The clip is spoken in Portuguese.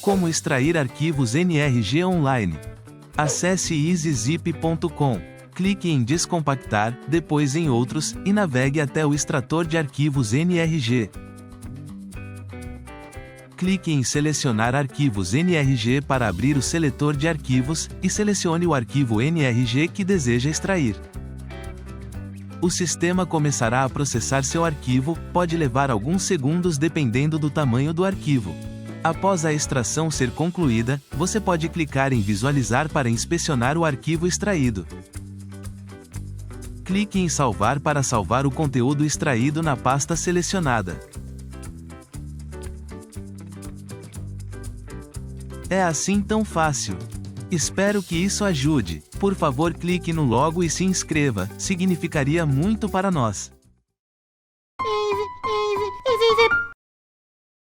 Como extrair arquivos NRG online? Acesse easyzip.com, clique em Descompactar, depois em Outros, e navegue até o extrator de arquivos NRG. Clique em Selecionar arquivos NRG para abrir o seletor de arquivos, e selecione o arquivo NRG que deseja extrair. O sistema começará a processar seu arquivo, pode levar alguns segundos dependendo do tamanho do arquivo. Após a extração ser concluída, você pode clicar em Visualizar para inspecionar o arquivo extraído. Clique em Salvar para salvar o conteúdo extraído na pasta selecionada. É assim tão fácil. Espero que isso ajude. Por favor, clique no logo e se inscreva, significaria muito para nós.